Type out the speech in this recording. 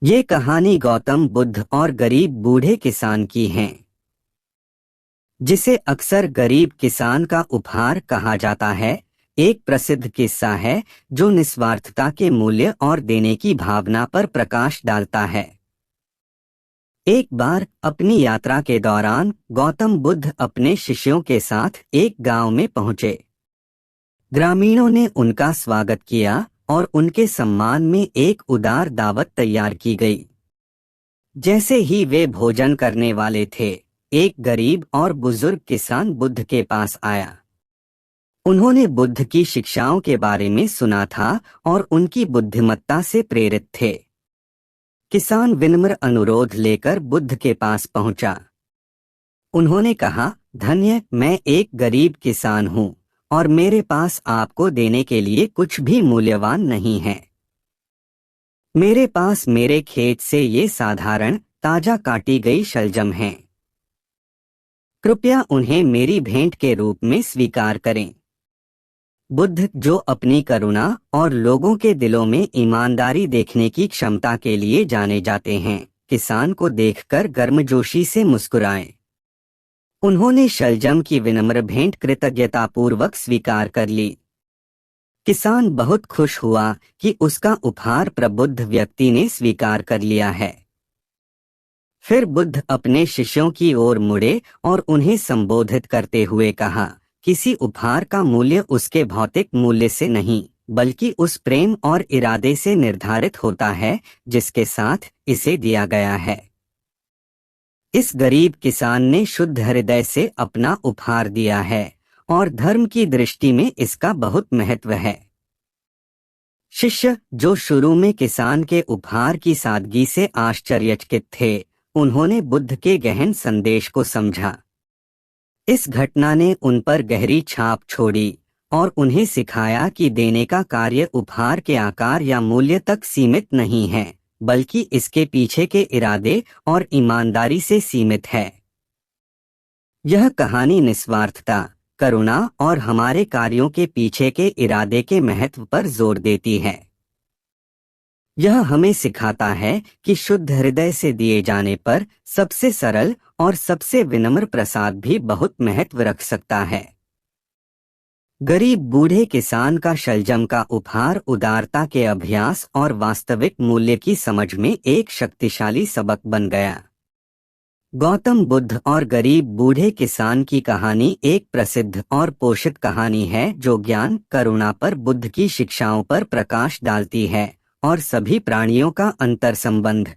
ये कहानी गौतम बुद्ध और गरीब बूढ़े किसान की है, जिसे अक्सर गरीब किसान का उपहार कहा जाता है। एक प्रसिद्ध किस्सा है जो निस्वार्थता के मूल्य और देने की भावना पर प्रकाश डालता है। एक बार अपनी यात्रा के दौरान गौतम बुद्ध अपने शिष्यों के साथ एक गांव में पहुंचे। ग्रामीणों ने उनका स्वागत किया और उनके सम्मान में एक उदार दावत तैयार की गई। जैसे ही वे भोजन करने वाले थे, एक गरीब और बुजुर्ग किसान बुद्ध के पास आया। उन्होंने बुद्ध की शिक्षाओं के बारे में सुना था और उनकी बुद्धिमत्ता से प्रेरित थे। किसान विनम्र अनुरोध लेकर बुद्ध के पास पहुंचा। उन्होंने कहा, धन्य, मैं एक गरीब किसान हूं और मेरे पास आपको देने के लिए कुछ भी मूल्यवान नहीं है। मेरे पास मेरे खेत से ये साधारण ताजा काटी गई शलजम हैं। कृपया उन्हें मेरी भेंट के रूप में स्वीकार करें। बुद्ध, जो अपनी करुणा और लोगों के दिलों में ईमानदारी देखने की क्षमता के लिए जाने जाते हैं, किसान को देखकर गर्मजोशी से मुस्कुराए। उन्होंने शलजम की विनम्र भेंट कृतज्ञतापूर्वक स्वीकार कर ली। किसान बहुत खुश हुआ कि उसका उपहार प्रबुद्ध व्यक्ति ने स्वीकार कर लिया है। फिर बुद्ध अपने शिष्यों की ओर मुड़े और उन्हें संबोधित करते हुए कहा, किसी उपहार का मूल्य उसके भौतिक मूल्य से नहीं, बल्कि उस प्रेम और इरादे से निर्धारित होता है जिसके साथ इसे दिया गया है। इस गरीब किसान ने शुद्ध हृदय से अपना उपहार दिया है और धर्म की दृष्टि में इसका बहुत महत्व है। शिष्य, जो शुरू में किसान के उपहार की सादगी से आश्चर्यचकित थे, उन्होंने बुद्ध के गहन संदेश को समझा। इस घटना ने उन पर गहरी छाप छोड़ी और उन्हें सिखाया कि देने का कार्य उपहार के आकार या मूल्य तक सीमित नहीं है, बल्कि इसके पीछे के इरादे और ईमानदारी से सीमित है। यह कहानी निस्वार्थता, करुणा और हमारे कार्यों के पीछे के इरादे के महत्व पर जोर देती है। यह हमें सिखाता है कि शुद्ध हृदय से दिए जाने पर सबसे सरल और सबसे विनम्र प्रसाद भी बहुत महत्व रख सकता है। गरीब बूढ़े किसान का शलजम का उपहार उदारता के अभ्यास और वास्तविक मूल्य की समझ में एक शक्तिशाली सबक बन गया। गौतम बुद्ध और गरीब बूढ़े किसान की कहानी एक प्रसिद्ध और पोषित कहानी है जो ज्ञान, करुणा पर बुद्ध की शिक्षाओं पर प्रकाश डालती है और सभी प्राणियों का अंतर्संबंध,